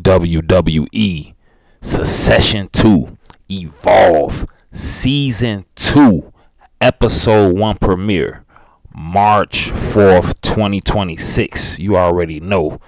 WWE Secession 2 Evolve Season 2 Episode 1 premiere March 4th, 2026. You already know.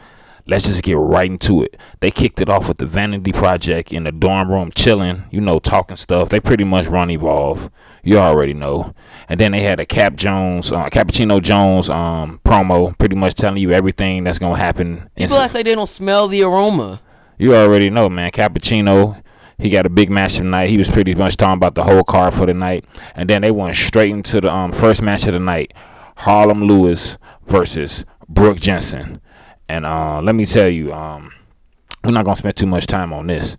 Let's just get right into it. They kicked it off with the Vanity Project in the dorm room chilling, talking stuff. They pretty much run Evolve. You already know. And then they had a Cappuccino Jones promo, pretty much telling you everything that's going to happen. People act like they don't smell the aroma. You already know, man. Cappuccino, he got a big match tonight. He was pretty much talking about the whole card for the night. And then they went straight into the first match of the night. Harlem Lewis versus Brooke Jensen. And let me tell you, we're not going to spend too much time on this.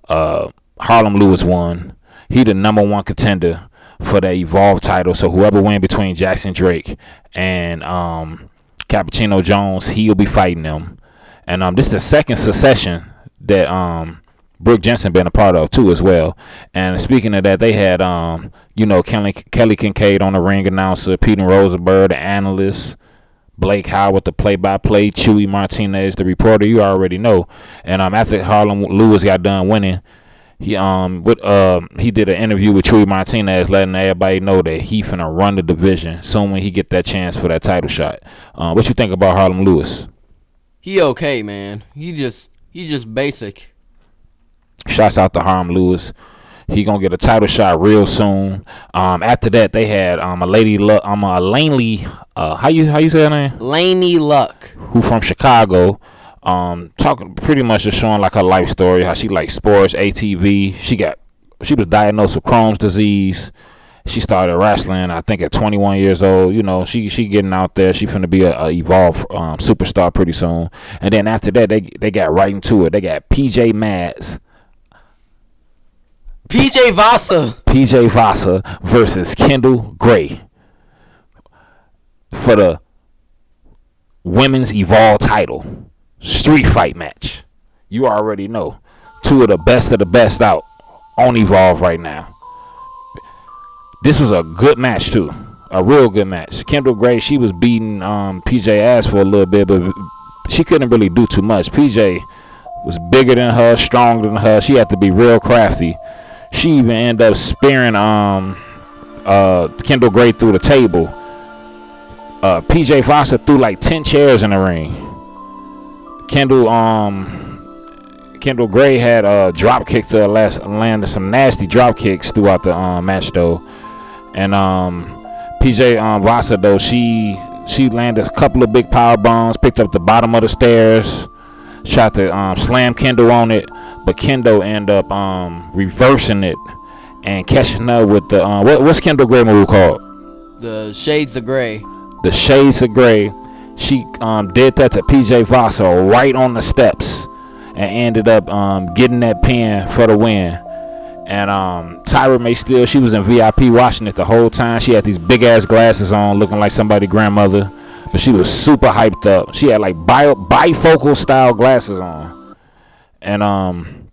Harlem Lewis won. He the number one contender for the Evolve title. So whoever win between Jackson Drake and Cappuccino Jones, he'll be fighting them. And this is the second Secession that Brooke Jensen been a part of too as well. And speaking of that, they had Kelly Kincaid on the ring announcer, Peter Rosenberg, the analyst, Blake Howard, the play-by-play, Chewy Martinez, the reporter. You already know. And after Harlem Lewis got done winning, he did an interview with Chewy Martinez, letting everybody know that he finna run the division soon when he get that chance for that title shot. What you think about Harlem Lewis? He okay, man. He just basic. Shouts out to Harlem Lewis. He gonna get a title shot real soon. After that, they had Laney. How you say her name? Laney Luck, who from Chicago. Talking pretty much just showing like her life story, how she likes sports, ATV. She was diagnosed with Crohn's disease. She started wrestling, I think, at 21 years old. She getting out there. She finna be a Evolve superstar pretty soon. And then after that, they got right into it. They got PJ Vasa versus Kendall Gray for the women's Evolve title street fight match. You already know. Two of the best out on Evolve right now. This was a good match too. A real good match. Kendall Gray, she was beating PJ ass for a little bit, but she couldn't really do too much. PJ was bigger than her, stronger than her. She had to be real crafty. She even ended up spearing Kendall Gray through the table. PJ Vasa threw like 10 chairs in the ring. Kendall Gray had a drop kick to landed some nasty drop kicks throughout the match though. And PJ Vasa though, she landed a couple of big power bombs, picked up the bottom of the stairs, tried to slam Kendall on it, but Kendall ended up reversing it and catching up with the what's Kendall Gray move called? The Shades of Gray. The Shades of Gray. She did that to PJ Vasa right on the steps and ended up getting that pin for the win. And Tyra May Steele, she was in VIP watching it the whole time. She had these big ass glasses on, looking like somebody's grandmother, but she was super hyped up. She had like bifocal style glasses on. And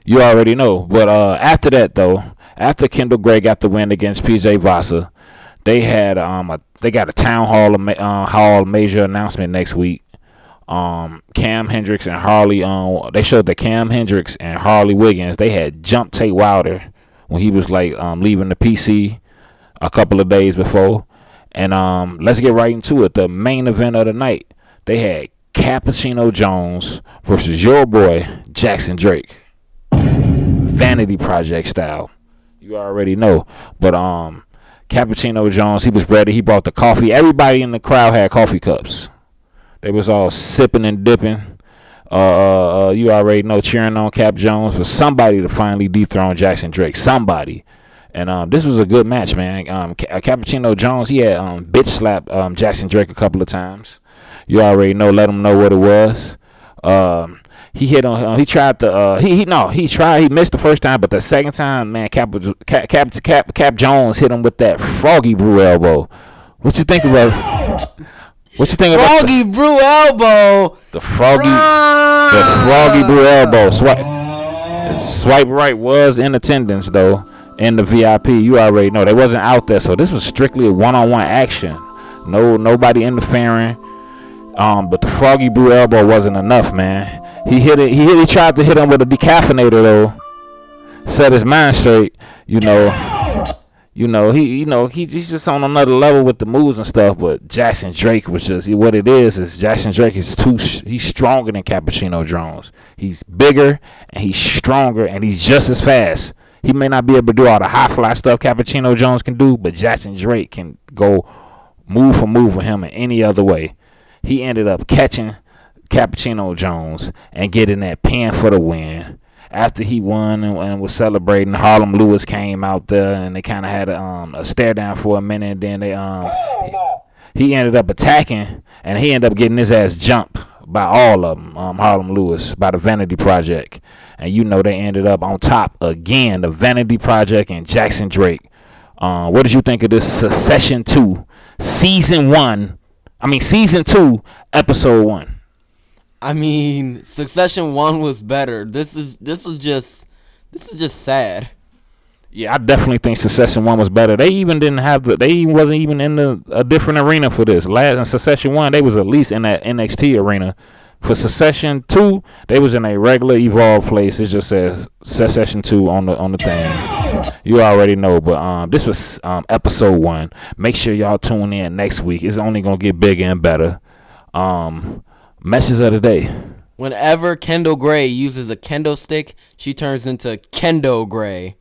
you already know. But after that though, after Kendall Gray got the win against PJ Vasa, they had they got a town hall major announcement next week. Cam Hendricks and Harley they showed that Cam Hendricks and Harley Wiggins, they had jumped Tate Wilder when he was like leaving the PC a couple of days before. And let's get right into it. The main event of the night, they had Cappuccino Jones versus your boy Jackson Drake, Vanity Project style. You already know. But Cappuccino Jones, he was ready. He brought the coffee. Everybody in the crowd had coffee cups. They was all sipping and dipping. You already know, cheering on Cap Jones for somebody to finally dethrone Jackson Drake. Somebody. And this was a good match, man. Cappuccino Jones, he had bitch slapped Jackson Drake a couple of times. You already know. Let him know what it was. He hit on. He tried to. He missed the first time, but the second time, man, Cap Jones hit him with that froggy brew elbow. What you think about? What you think about Froggy brew elbow? The froggy brew elbow. Swipe right was in attendance though in the VIP. You already know they wasn't out there, so this was strictly a one-on-one action. Nobody interfering. But the froggy brew elbow wasn't enough, man. He tried to hit him with a decaffeinator though. Set his mind straight. He's just on another level with the moves and stuff. But Jackson Drake was just what it is Jackson Drake is he's stronger than Cappuccino Jones. He's bigger and he's stronger and he's just as fast. He may not be able to do all the high fly stuff Cappuccino Jones can do, but Jackson Drake can go move for move with him in any other way. He ended up catching Cappuccino Jones and getting that pin for the win. After he won and was celebrating, Harlem Lewis came out there and they kind of had a stare down for a minute. And then he ended up attacking and he ended up getting his ass jumped by all of them. Harlem Lewis by the Vanity Project, and they ended up on top again. The Vanity Project and Jackson Drake. What did you think of this Succession 2, Season 2, Episode 1? I mean, Succession 1 was better. This is just sad. Yeah, I definitely think Succession 1 was better. They even didn't have they wasn't even in a different arena for this. Last in Succession 1, they was at least in that NXT arena. For Succession 2, they was in a regular Evolve place. It just says Succession 2 on the thing. You already know, but this was Episode 1. Make sure y'all tune in next week. It's only gonna get bigger and better. Message of the day. Whenever Kendall Gray uses a kendo stick, she turns into Kendo Gray.